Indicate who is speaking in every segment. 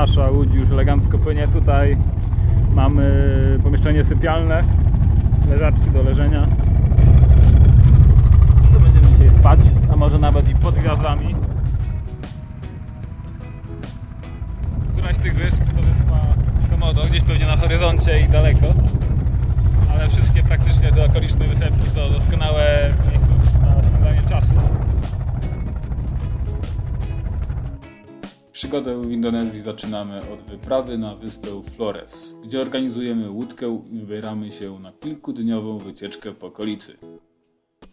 Speaker 1: nasza łódź już elegancko płynie. Tutaj mamy pomieszczenie sypialne, leżaczki do leżenia. Tu będziemy dzisiaj spać, a może nawet i pod gwiazdami. Któraś z tych wysp to wyspa Komodo, gdzieś pewnie na horyzoncie i daleko. Ale wszystkie praktycznie te okoliczne wysepki to doskonałe miejsce na spędzanie czasu. Przygodę w Indonezji zaczynamy od wyprawy na wyspę Flores, gdzie organizujemy łódkę i wybieramy się na kilkudniową wycieczkę po okolicy.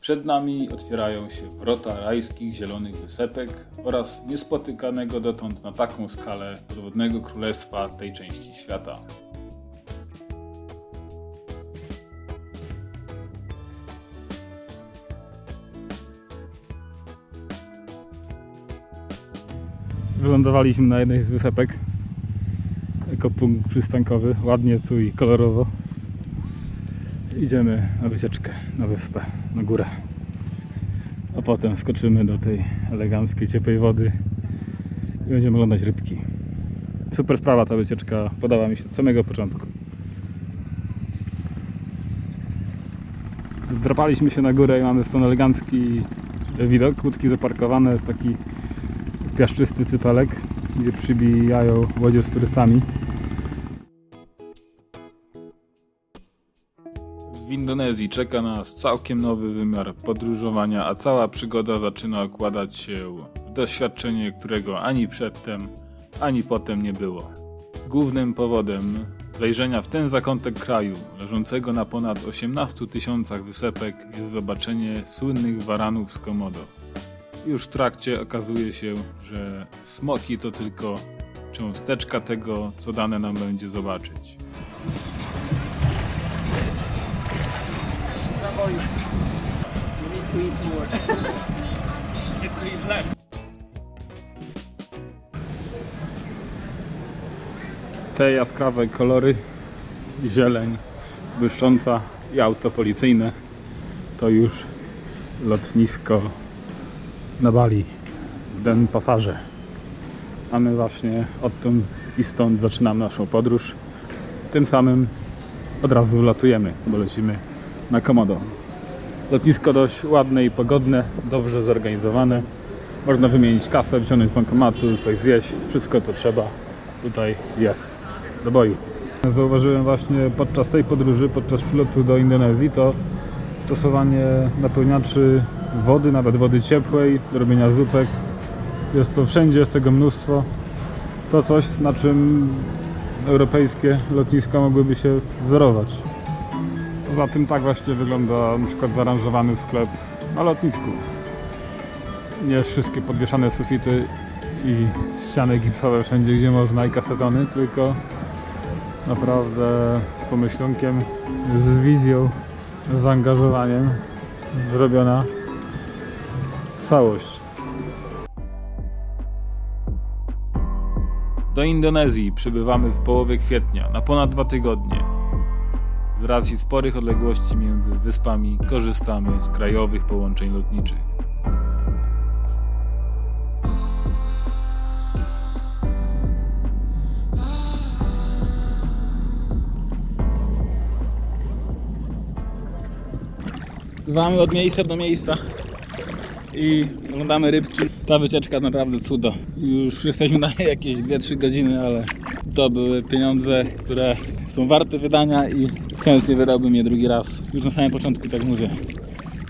Speaker 1: Przed nami otwierają się wrota rajskich zielonych wysepek oraz niespotykanego dotąd na taką skalę podwodnego królestwa tej części świata. Wylądowaliśmy na jednej z wysepek jako punkt przystankowy, ładnie tu i kolorowo. Idziemy na wycieczkę na wyspę, na górę, a potem skoczymy do tej eleganckiej, ciepłej wody i będziemy oglądać rybki. Super sprawa ta wycieczka, podoba mi się od samego początku. Zdrapaliśmy się na górę i mamy stąd elegancki widok, łódki zaparkowane, jest taki piaszczysty cypelek, gdzie przybijają łodzie z turystami. W Indonezji czeka nas całkiem nowy wymiar podróżowania, a cała przygoda zaczyna okładać się w doświadczenie, którego ani przedtem, ani potem nie było. Głównym powodem wejrzenia w ten zakątek kraju, leżącego na ponad 18 tysiącach wysepek, jest zobaczenie słynnych waranów z Komodo. Już w trakcie okazuje się, że smoki to tylko cząsteczka tego, co dane nam będzie zobaczyć. Te jaskrawe kolory, zieleń błyszcząca i auto policyjne to już lotnisko na Bali, w Denpasarze. A my właśnie odtąd i stąd zaczynamy naszą podróż. Tym samym od razu latujemy, bo lecimy na Komodo. Lotnisko dość ładne i pogodne, dobrze zorganizowane. Można wymienić kasę, wyciągnąć z bankomatu, coś zjeść. Wszystko co trzeba tutaj jest do boju. Zauważyłem właśnie podczas tej podróży, podczas przylotu do Indonezji, to stosowanie napełniaczy wody, nawet wody ciepłej, do robienia zupek. Jest to wszędzie, jest tego mnóstwo. To coś, na czym europejskie lotniska mogłyby się wzorować. Poza tym tak właśnie wygląda na przykład zaaranżowany sklep na lotnisku. Nie wszystkie podwieszane sufity i ściany gipsowe wszędzie gdzie można i kasetony, tylko naprawdę z pomyślunkiem, z wizją, z zaangażowaniem zrobiona całość. Do Indonezji przybywamy w połowie kwietnia na ponad 2 tygodnie. Z racji sporych odległości między wyspami korzystamy z krajowych połączeń lotniczych. Pływamy od miejsca do miejsca i oglądamy rybki. Ta wycieczka naprawdę cudo. Już jesteśmy na jakieś 2-3 godziny, ale to były pieniądze, które są warte wydania i chętnie wydałbym je drugi raz. Już na samym początku tak mówię.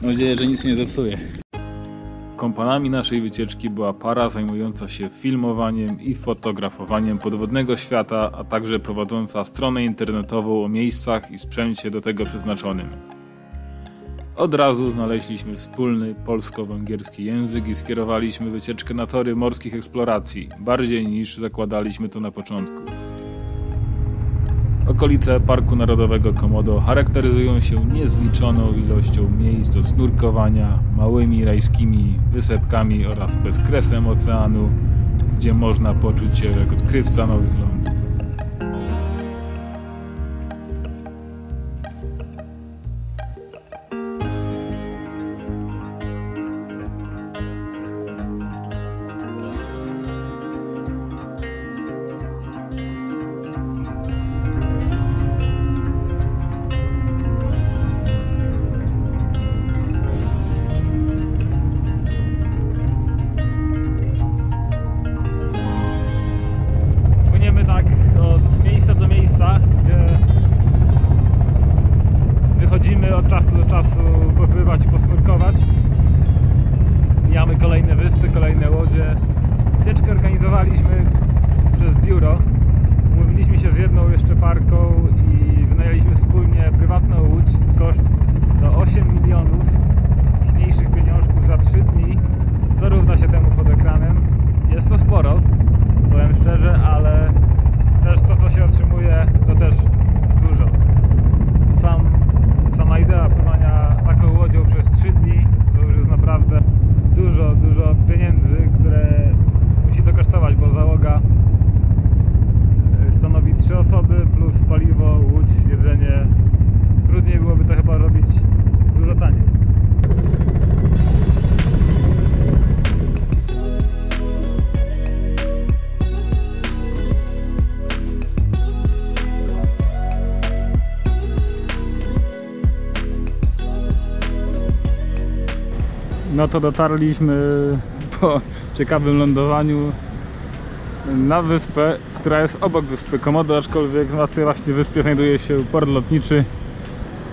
Speaker 1: Mam nadzieję, że nic się nie zepsuje. Kompanami naszej wycieczki była para zajmująca się filmowaniem i fotografowaniem podwodnego świata, a także prowadząca stronę internetową o miejscach i sprzęcie do tego przeznaczonym. Od razu znaleźliśmy wspólny polsko-węgierski język i skierowaliśmy wycieczkę na tory morskich eksploracji, bardziej niż zakładaliśmy to na początku. Okolice Parku Narodowego Komodo charakteryzują się niezliczoną ilością miejsc do snurkowania, małymi rajskimi wysepkami oraz bezkresem oceanu, gdzie można poczuć się jak odkrywca nowych lądów. do czasu popływać i posnurkować. Mijamy kolejne wyspy, kolejne łodzie. Wycieczkę organizowaliśmy przez biuro. Umówiliśmy się z jedną jeszcze parką i wynajęliśmy wspólnie prywatną łódź. Koszt to 8 milionów mniejszych pieniążków za 3 dni. Co równa się temu pod ekranem? Jest to sporo, powiem szczerze, ale też to, co się otrzymuje, to też dużo. Sama idea pływania taką łodzią przez 3 dni to już jest naprawdę dużo pieniędzy, które musi to kosztować, bo załoga stanowi 3 osoby plus paliwo, łódź, jedzenie. Trudniej byłoby to chyba robić dużo taniej. No to dotarliśmy po ciekawym lądowaniu na wyspę, która jest obok wyspy Komodo, aczkolwiek na tej właśnie wyspie znajduje się port lotniczy.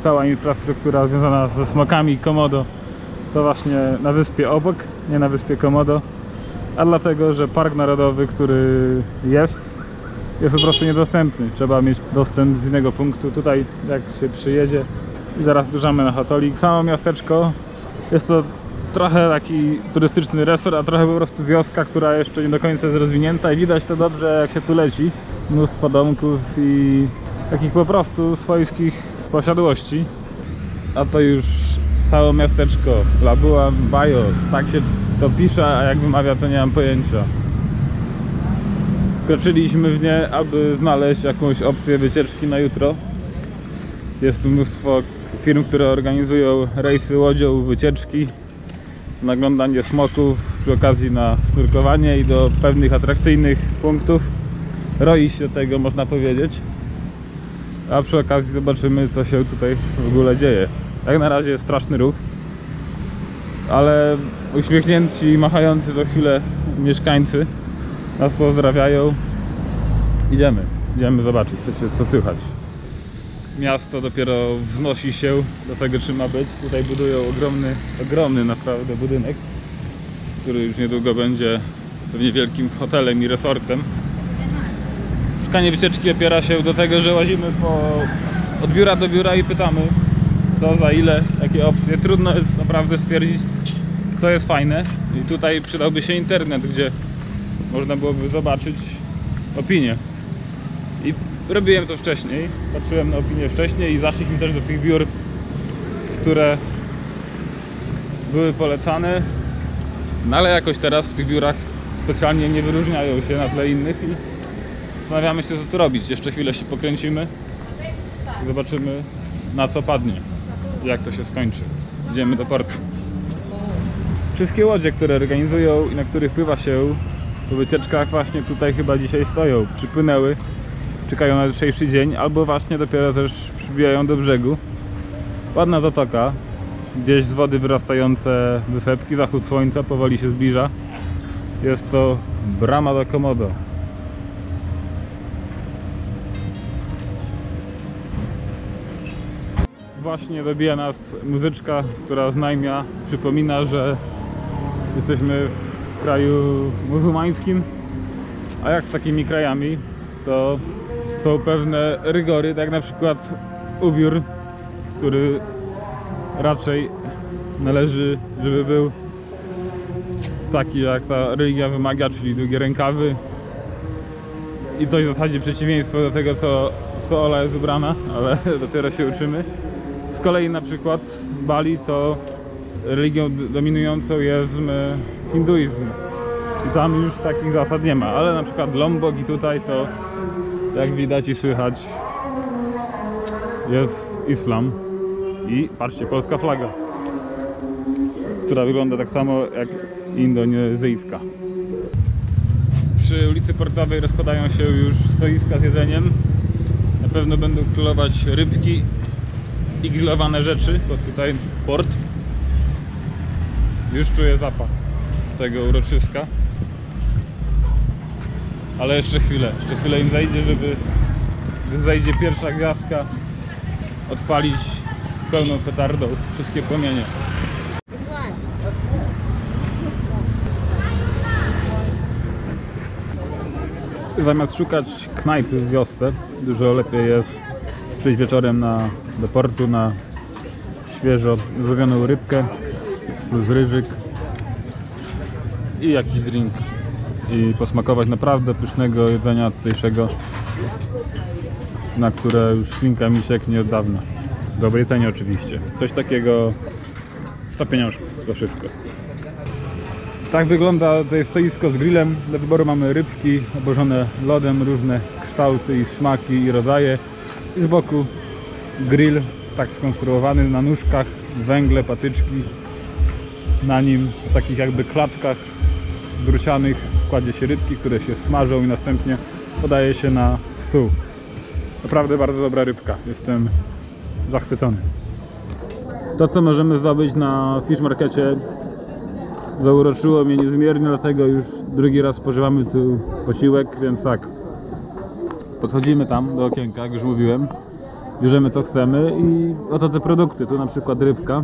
Speaker 1: Cała infrastruktura związana ze smokami Komodo to właśnie na wyspie obok, nie na wyspie Komodo. A dlatego, że park narodowy, który jest po prostu niedostępny. Trzeba mieć dostęp z innego punktu. Tutaj jak się przyjedzie i zaraz zbliżamy na Hatolik. Samo miasteczko jest to trochę taki turystyczny resort, a trochę po prostu wioska, która jeszcze nie do końca jest rozwinięta i widać to dobrze, jak się tu leci. Mnóstwo domków i takich po prostu swojskich posiadłości. A to już całe miasteczko Labuan Bajo, tak się to pisze, a jak wymawia, to nie mam pojęcia. Wkroczyliśmy w nie, aby znaleźć jakąś opcję wycieczki na jutro. Jest tu mnóstwo firm, które organizują rejsy łodzią, wycieczki, naglądanie smoków, przy okazji na nurkowanie i do pewnych atrakcyjnych punktów. Roi się tego, można powiedzieć. A przy okazji zobaczymy, co się tutaj w ogóle dzieje. Jak na razie jest straszny ruch, ale uśmiechnięci i machający co chwilę mieszkańcy nas pozdrawiają. Idziemy zobaczyć, co słychać. Miasto dopiero wznosi się do tego, czym ma być. Tutaj budują ogromny naprawdę budynek, który już niedługo będzie pewnie wielkim hotelem i resortem. Szukanie wycieczki opiera się do tego, że łazimy od biura do biura i pytamy, co, za ile, jakie opcje. Trudno jest naprawdę stwierdzić, co jest fajne. I tutaj przydałby się internet, gdzie można byłoby zobaczyć opinie. I robiłem to wcześniej, patrzyłem na opinie wcześniej i zaszliśmy też do tych biur, które były polecane. No ale jakoś teraz w tych biurach specjalnie nie wyróżniają się na tle innych i zastanawiamy się, co tu robić. Jeszcze chwilę się pokręcimy i zobaczymy, na co padnie, jak to się skończy. Idziemy do portu. Wszystkie łodzie, które organizują i na których pływa się po wycieczkach, właśnie tutaj chyba dzisiaj stoją. Przypłynęły, czekają na jutrzejszy dzień, albo właśnie dopiero też przybijają do brzegu. Ładna zatoka, gdzieś z wody wyrastające wysepki, zachód słońca powoli się zbliża. Jest to brama do Komodo. Właśnie dobija nas muzyczka, która oznajmia, przypomina, że jesteśmy w kraju muzułmańskim. A jak z takimi krajami, to są pewne rygory, tak jak na przykład ubiór, który raczej należy, żeby był taki, jak ta religia wymaga, czyli długie rękawy i coś w zasadzie przeciwieństwo do tego, co Ola jest ubrana, ale dopiero się uczymy. Z kolei na przykład Bali to religią dominującą jest hinduizm i tam już takich zasad nie ma, ale na przykład Lombok i tutaj to, jak widać i słychać, jest islam. I patrzcie, polska flaga, która wygląda tak samo jak indonezyjska. Przy ulicy Portowej rozkładają się już stoiska z jedzeniem. Na pewno będą grillować rybki i grillowane rzeczy, bo tutaj port. Już czuję zapach tego uroczyska. Ale jeszcze chwilę im zajdzie, żeby gdy zajdzie pierwsza gwiazdka, odpalić pełną petardą, wszystkie płomienie. Zamiast szukać knajpy w wiosce, dużo lepiej jest przyjść wieczorem do portu na świeżo złowioną rybkę plus ryżyk i jakiś drink i posmakować naprawdę pysznego jedzenia tutejszego, na które już ślinka mi sieknie od dawna. W dobrej cenie oczywiście. Coś takiego za pieniążki, to wszystko. Tak wygląda tutaj stoisko z grillem. Do wyboru mamy rybki obłożone lodem, różne kształty i smaki i rodzaje. I z boku grill tak skonstruowany na nóżkach, węgle, patyczki. Na nim w takich jakby klatkach drucianych kładzie się rybki, które się smażą i następnie podaje się na stół. Naprawdę bardzo dobra rybka. Jestem zachwycony. To, co możemy zdobyć na Fish Markecie, zauroczyło mnie niezmiernie, dlatego już drugi raz spożywamy tu posiłek, więc tak, podchodzimy tam do okienka, jak już mówiłem, bierzemy co chcemy i oto te produkty. Tu na przykład rybka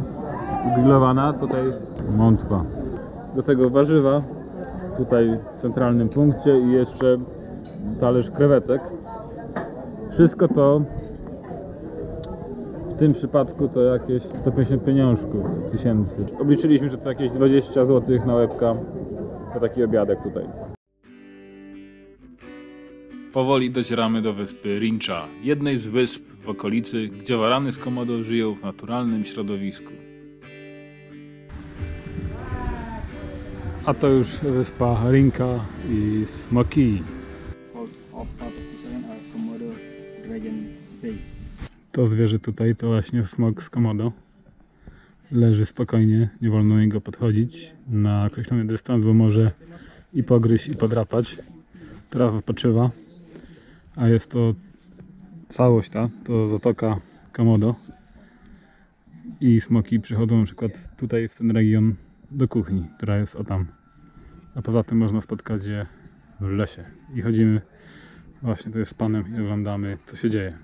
Speaker 1: grillowana, tutaj mątwa, do tego warzywa tutaj w centralnym punkcie i jeszcze talerz krewetek. Wszystko to w tym przypadku to jakieś 150 tysięcy. Obliczyliśmy, że to jakieś 20 zł na łebka za taki obiadek tutaj. Powoli docieramy do wyspy Rincha, jednej z wysp w okolicy, gdzie warany z Komodo żyją w naturalnym środowisku. A to już wyspa Rincha i Smoki. To zwierzę tutaj to właśnie smok z Komodo. Leży spokojnie, nie wolno do niego podchodzić na określony dystans, bo może i pogryźć, i podrapać. Teraz odpoczywa, a jest to całość to zatoka Komodo i smoki przychodzą na przykład tutaj w ten region do kuchni, która jest o tam. A poza tym można spotkać je w lesie i chodzimy właśnie tu z panem i oglądamy, co się dzieje.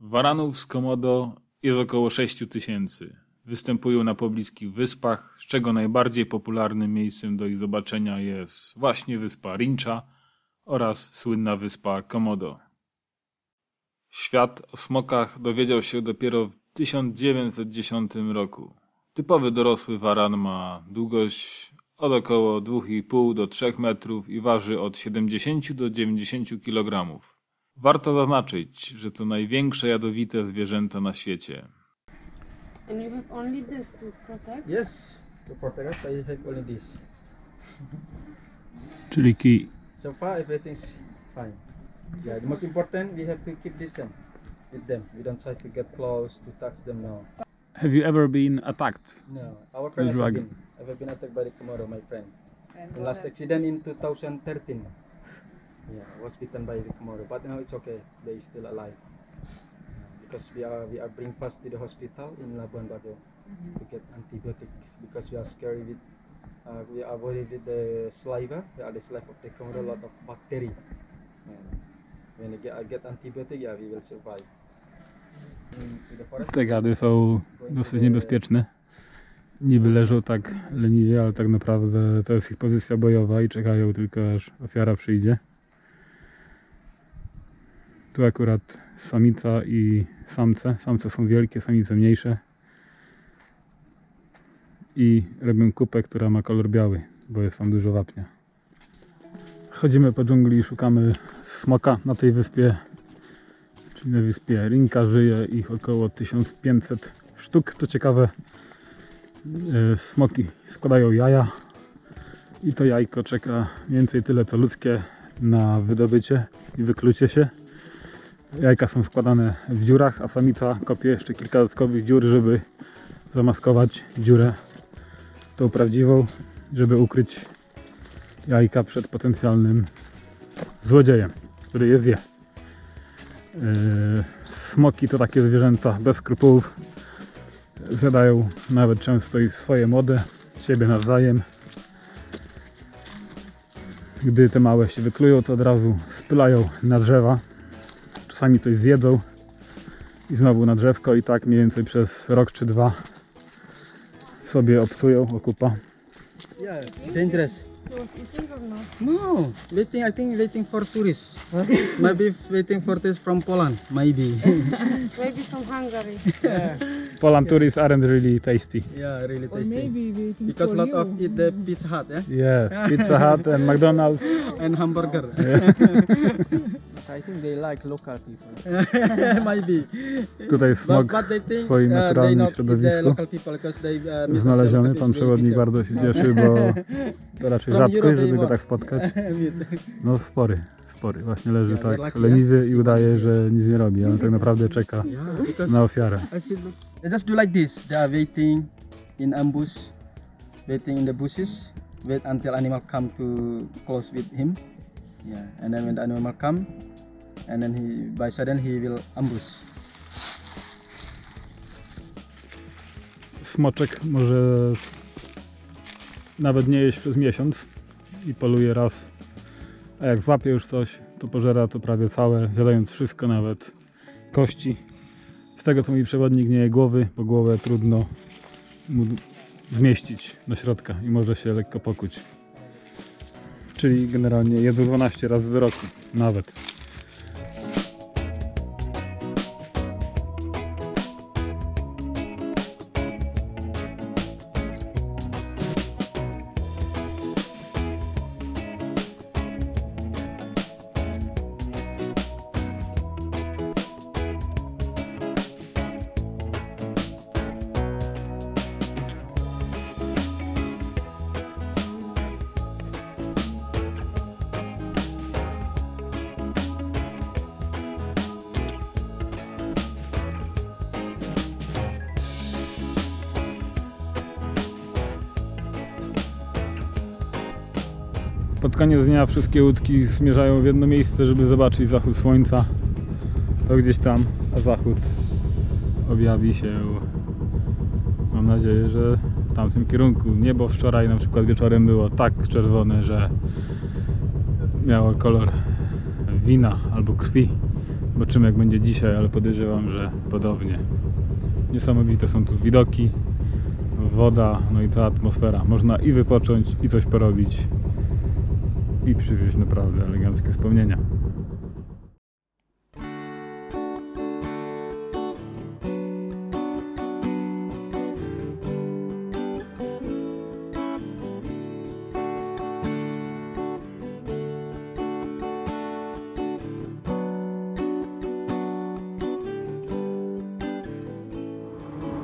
Speaker 1: Waranów z Komodo jest około 6 tysięcy. Występują na pobliskich wyspach, z czego najbardziej popularnym miejscem do ich zobaczenia jest właśnie wyspa Rincha oraz słynna wyspa Komodo. Świat o smokach dowiedział się dopiero w 1910 roku. Typowy dorosły waran ma długość od około 2,5 do 3 metrów i waży od 70 do 90 kg. Warto zaznaczyć, że to największe jadowite zwierzęta na świecie.
Speaker 2: And you have only this to protect?
Speaker 3: Yes, to protect us, I have only this.
Speaker 1: Czyli kij.
Speaker 3: So far, everything's fine. Yeah, the most important, we have to keep distance with them. We don't try to get close to touch them now.
Speaker 1: Have you ever been attacked?
Speaker 3: No, our friend
Speaker 1: dragon.
Speaker 3: I've been attacked by the Komodo, my friend. The last accident in 2013. Yeah, was bitten by the Komodo, but now it's okay. They're still alive. Because we are bring fast to the hospital in Labuan Bajo to get antibiotic because we are scared with we are worried with the saliva. The saliva of the Komodo, a lot of bacteria. When I get antibiotic, yeah, we will survive.
Speaker 1: Te gady są dosyć niebezpieczne. Niby leżą tak leniwie, ale tak naprawdę to jest ich pozycja bojowa i czekają tylko aż ofiara przyjdzie. Tu akurat samica i samce. Samce są wielkie, samice mniejsze. I robię kupę, która ma kolor biały, bo jest tam dużo wapnia. Chodzimy po dżungli i szukamy smoka na tej wyspie. Czyli na wyspie Rincha żyje ich około 1500 sztuk. To ciekawe, smoki składają jaja i to jajko czeka mniej więcej tyle co ludzkie na wydobycie i wyklucie się. Jajka są składane w dziurach, a samica kopie jeszcze kilka dodatkowych dziur, żeby zamaskować dziurę tą prawdziwą, żeby ukryć jajka przed potencjalnym złodziejem, który je zje. Smoki to takie zwierzęta bez skrupułów. Zjadają nawet często i swoje młode, siebie nawzajem. Gdy te małe się wyklują, to od razu spylają na drzewa. Czasami coś zjedzą, i znowu na drzewko i tak mniej więcej przez rok czy dwa sobie obsują okupa.
Speaker 3: Yeah, dangerous.
Speaker 2: You was eating or not?
Speaker 3: No, waiting. I think waiting for tourists. Maybe waiting for tourists from Poland. Maybe.
Speaker 2: Maybe from Hungary.
Speaker 1: Poland tourists aren't really tasty.
Speaker 3: Yeah, really
Speaker 4: Or
Speaker 3: tasty.
Speaker 4: maybe waiting
Speaker 3: Because
Speaker 4: for
Speaker 3: lot
Speaker 4: you.
Speaker 3: of eat the Pizza Hut, yeah,
Speaker 1: Yeah, Pizza Hut and McDonald's.
Speaker 3: and hamburger.
Speaker 4: I think they like local people.
Speaker 3: Maybe.
Speaker 1: Tutaj smog
Speaker 3: But they
Speaker 1: w
Speaker 3: think
Speaker 1: swoim
Speaker 3: they
Speaker 1: naturalnym
Speaker 3: not eat the
Speaker 1: środowisku
Speaker 3: local people because they miss
Speaker 1: znaleziony.
Speaker 3: the
Speaker 1: Pan
Speaker 3: local
Speaker 1: przewodnik
Speaker 3: is
Speaker 1: bardzo się cieszy, bo to raczej
Speaker 3: From
Speaker 1: rzadkość,
Speaker 3: Europe
Speaker 1: żeby go
Speaker 3: they
Speaker 1: tak spotkać.
Speaker 3: want.
Speaker 1: No spory. Właśnie leży
Speaker 3: Yeah, they're
Speaker 1: tak
Speaker 3: lucky,
Speaker 1: leniwy i udaje, że nic nie robi, ale tak naprawdę czeka
Speaker 3: Yeah, because
Speaker 1: na ofiarę.
Speaker 3: I see, look, they just do like this. They are waiting in ambush, waiting in the bushes, wait until animal come to close with him. Yeah, and then when the animal come, and then by sudden he will ambush.
Speaker 1: Smoczek może nawet nie jeść przez miesiąc i poluje raz, a jak złapie już coś, to pożera to prawie całe, zjadając wszystko, nawet kości. Z tego co mówi przewodnik, nie je głowy, bo głowę trudno mu zmieścić do środka i może się lekko pokuć. Czyli generalnie jedzą 12 razy do roku, nawet. Pod koniec dnia wszystkie łódki zmierzają w jedno miejsce, żeby zobaczyć zachód słońca. To gdzieś tam, a zachód objawi się, mam nadzieję, że w tamtym kierunku. Niebo wczoraj na przykład wieczorem było tak czerwone, że miało kolor wina albo krwi. Zobaczymy jak będzie dzisiaj, ale podejrzewam, że podobnie. Niesamowite są tu widoki, woda, no i ta atmosfera. Można i wypocząć, i coś porobić. I przywieźć naprawdę eleganckie wspomnienia.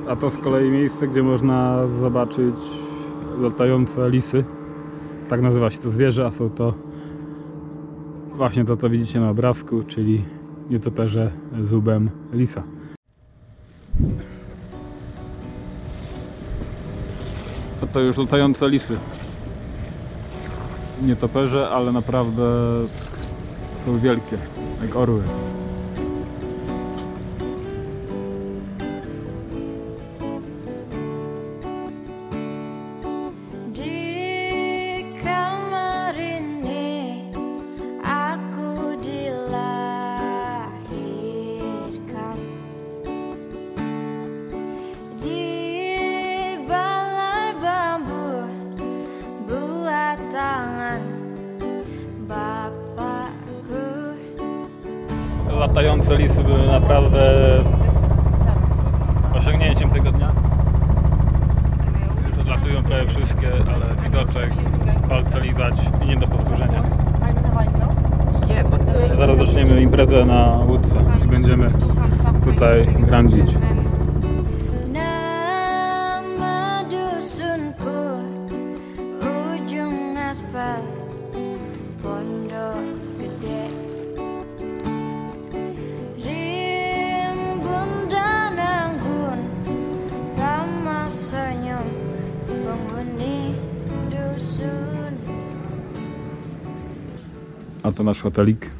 Speaker 1: A to z kolei miejsce, gdzie można zobaczyć latające lisy. Tak nazywa się to zwierzę, a są to właśnie to, co widzicie na obrazku, czyli nietoperze z łbem lisa. A to już latające lisy. Nietoperze, ale naprawdę są wielkie, jak orły. Latające lisy były naprawdę osiągnięciem tego dnia. Już odlatują prawie wszystkie, ale widoczek, palce lizać i nie do powtórzenia. Zaraz zaczniemy imprezę na łódce i będziemy tutaj grandzić. A to nasz hotelik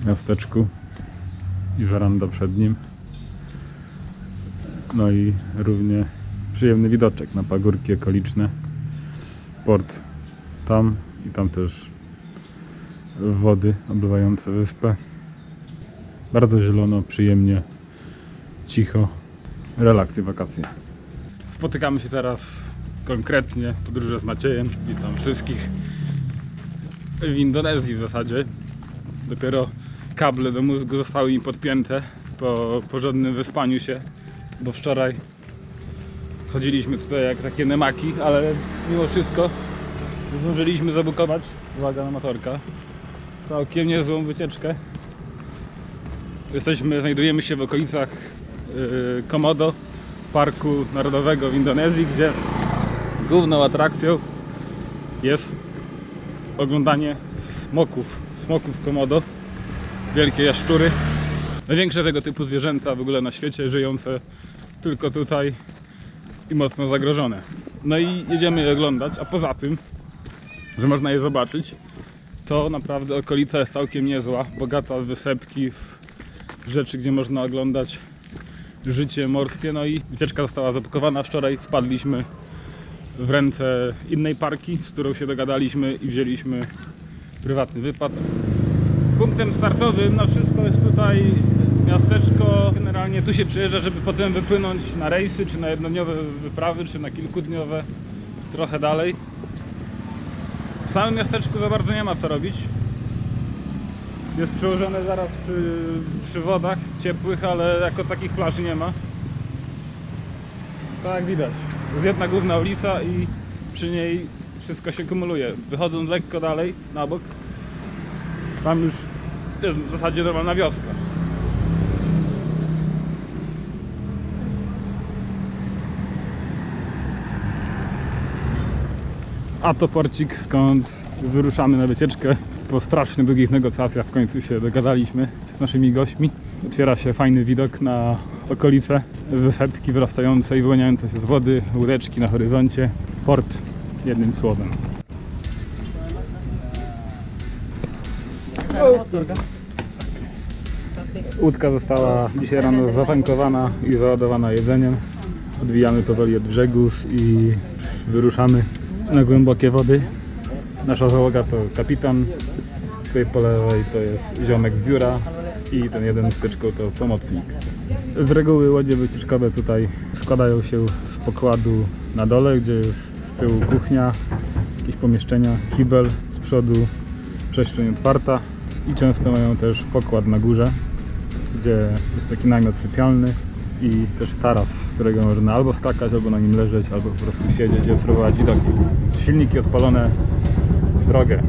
Speaker 1: w miasteczku i żeranda przed nim. No i równie przyjemny widoczek na pagórki okoliczne. Port tam i tam też wody oblewające wyspę. Bardzo zielono, przyjemnie, cicho, relaks i wakacje. Spotykamy się teraz konkretnie, podróże z Maciejem. Witam wszystkich w Indonezji w zasadzie. Dopiero kable do mózgu zostały mi podpięte po porządnym wyspaniu się, bo wczoraj chodziliśmy tutaj jak takie nemaki, ale mimo wszystko zdążyliśmy zabukować, uwaga, amatorka, całkiem niezłą wycieczkę. Znajdujemy się w okolicach Komodo, Parku Narodowego w Indonezji, gdzie główną atrakcją jest oglądanie smoków Komodo, wielkie jaszczury, największe tego typu zwierzęta w ogóle na świecie, żyjące tylko tutaj i mocno zagrożone. No i jedziemy je oglądać, a poza tym, że można je zobaczyć, to naprawdę okolica jest całkiem niezła, bogata w wysepki, w rzeczy, gdzie można oglądać życie morskie. No i wycieczka została zapakowana. Wczoraj wpadliśmy w ręce innej parki, z którą się dogadaliśmy i wzięliśmy prywatny wypad. Punktem startowym na wszystko jest tutaj miasteczko. Generalnie tu się przyjeżdża, żeby potem wypłynąć na rejsy, czy na jednodniowe wyprawy, czy na kilkudniowe trochę dalej. W samym miasteczku za bardzo nie ma co robić. Jest przełożone zaraz przy wodach ciepłych, ale jako takich plaży nie ma. Tak jak widać, jest jedna główna ulica i przy niej wszystko się kumuluje. Wychodząc lekko dalej, na bok, tam już jest w zasadzie normalna wioska. A to porcik, skąd wyruszamy na wycieczkę. Po strasznie długich negocjacjach w końcu się dogadaliśmy z naszymi gośćmi. Otwiera się fajny widok na okolice, wysepki wyrastające i wyłaniające się z wody, łódeczki na horyzoncie. Port, jednym słowem. Łódka została dzisiaj rano zatankowana i załadowana jedzeniem. Odbijamy powoli od brzegu i wyruszamy na głębokie wody. Nasza załoga to kapitan, tutaj po lewej to jest ziomek z biura i ten jeden z tyczką to pomocnik. Z reguły łodzie wycieczkowe tutaj składają się z pokładu na dole, gdzie jest z tyłu kuchnia, jakieś pomieszczenia, kibel, z przodu przestrzeń otwarta i często mają też pokład na górze, gdzie jest taki namiot sypialny i też taras, z którego można albo skakać, albo na nim leżeć, albo po prostu siedzieć i obserwować widoki. Silniki odpalone w drogę.